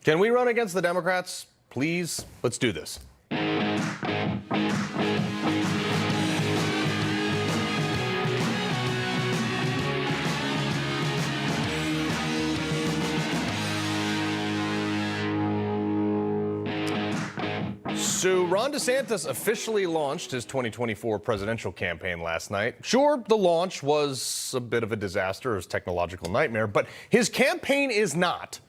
Can we run against the Democrats? Please, let's do this. So Ron DeSantis officially launched his 2024 presidential campaign last night. Sure, the launch was a bit of a disaster, a technological nightmare, but his campaign is not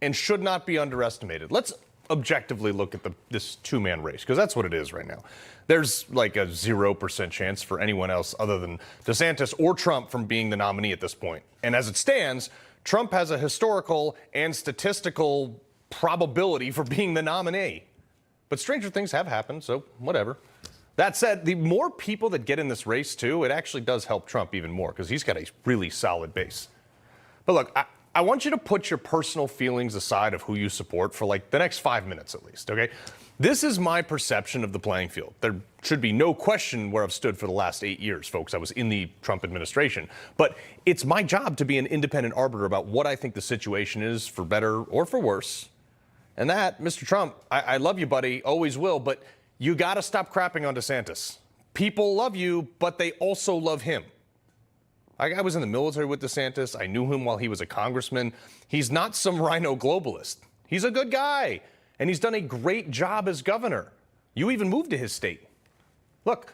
and should not be underestimated. Let's objectively look at this two-man race, because that's what it is right now. There's like a 0% chance for anyone else other than DeSantis or Trump from being the nominee at this point. And as it stands, Trump has a historical and statistical probability for being the nominee. But stranger things have happened, so whatever. That said, the more people that get in this race, too, it actually does help Trump even more, because he's got a really solid base. But look, I want you to put your personal feelings aside of who you support for like the next 5 minutes at least, okay? This is my perception of the playing field. There should be no question where I've stood for the last 8 years, folks. I was in the Trump administration. But it's my job to be an independent arbiter about what I think the situation is, for better or for worse. And that, Mr. Trump, I love you, buddy, always will, but you got to stop crapping on DeSantis. People love you, but they also love him. I was in the military with DeSantis. I knew him while he was a congressman. He's not some rhino globalist. He's a good guy, and he's done a great job as governor. You even moved to his state. Look,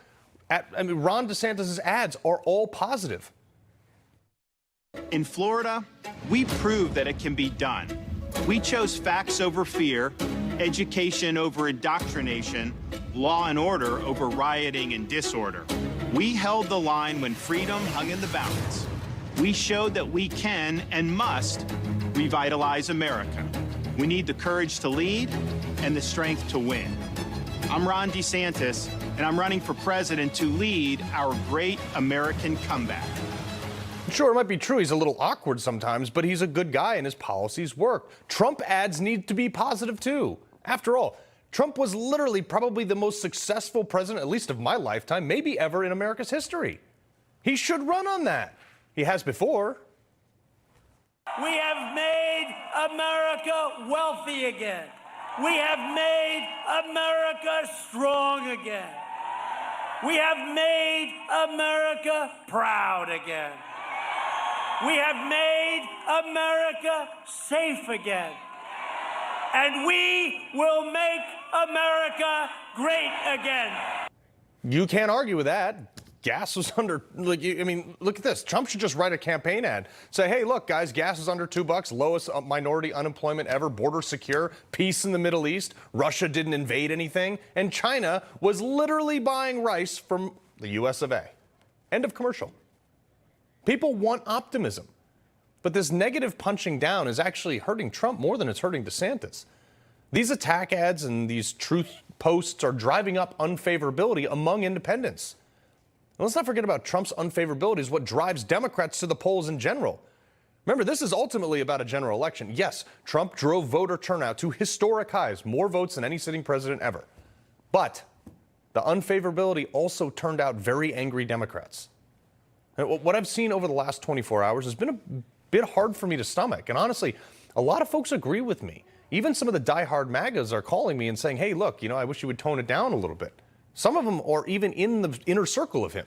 Ron DeSantis' ads are all positive. In Florida, we proved that it can be done. We chose facts over fear, education over indoctrination, law and order over rioting and disorder. We held the line when freedom hung in the balance. We showed that we can and must revitalize America. We need the courage to lead and the strength to win. I'm Ron DeSantis, and I'm running for president to lead our great American comeback. Sure, it might be true he's a little awkward sometimes, but he's a good guy and his policies work. Trump ads need to be positive, too. After all, Trump was literally probably the most successful president, at least of my lifetime, maybe ever in America's history. He should run on that. He has before. We have made America wealthy again. We have made America strong again. We have made America proud again. We have made America safe again. And we will make America great again. You can't argue with that. Gas was under, look at this. Trump should just write a campaign ad. Say, hey, look, guys, gas is under $2, lowest minority unemployment ever, border secure, peace in the Middle East, Russia didn't invade anything, and China was literally buying rice from the US of A. End of commercial. People want optimism. But this negative punching down is actually hurting Trump more than it's hurting DeSantis. These attack ads and these truth posts are driving up unfavorability among independents. And let's not forget about Trump's unfavorability is what drives Democrats to the polls in general. Remember, this is ultimately about a general election. Yes, Trump drove voter turnout to historic highs, more votes than any sitting president ever. But the unfavorability also turned out very angry Democrats. And what I've seen over the last 24 hours has been a bit hard for me to stomach. And honestly, a lot of folks agree with me. Even some of the diehard MAGAs are calling me and saying, hey, look, I wish you would tone it down a little bit. Some of them are even in the inner circle of him.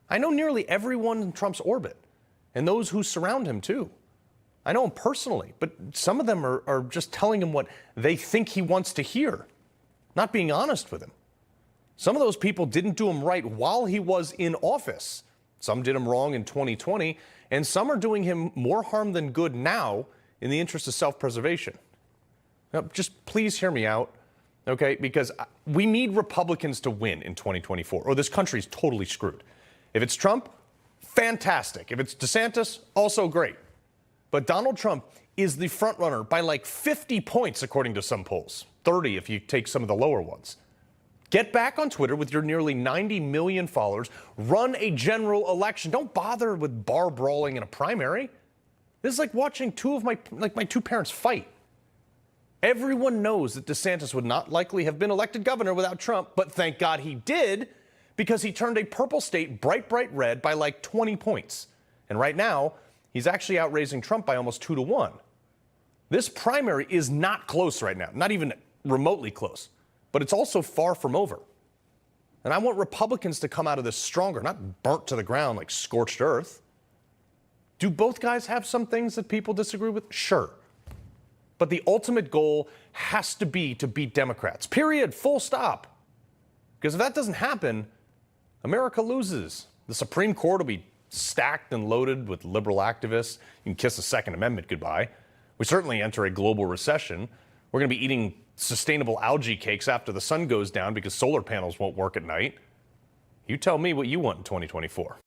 I know nearly everyone in Trump's orbit and those who surround him, too. I know him personally, but some of them are just telling him what they think he wants to hear, not being honest with him. Some of those people didn't do him right while he was in office. Some did him wrong in 2020, and some are doing him more harm than good now in the interest of self-preservation. Now, just please hear me out, okay? Because we need Republicans to win in 2024, or this country's totally screwed. If it's Trump, fantastic. If it's DeSantis, also great. But Donald Trump is the front runner by like 50 points, according to some polls. 30 if you take some of the lower ones. Get back on Twitter with your nearly 90 million followers. Run a general election. Don't bother with bar brawling in a primary. This is like watching my two parents fight. Everyone knows that DeSantis would not likely have been elected governor without Trump, but thank God he did, because he turned a purple state bright red by like 20 points. And right now, he's actually outraising Trump by almost 2 to 1. This primary is not close right now, not even remotely close, but it's also far from over. And I want Republicans to come out of this stronger, not burnt to the ground like scorched earth. Do both guys have some things that people disagree with? Sure. But the ultimate goal has to be to beat Democrats, period, full stop. Because if that doesn't happen, America loses. The Supreme Court will be stacked and loaded with liberal activists. You can kiss the Second Amendment goodbye. We certainly enter a global recession. We're going to be eating sustainable algae cakes after the sun goes down because solar panels won't work at night. You tell me what you want in 2024.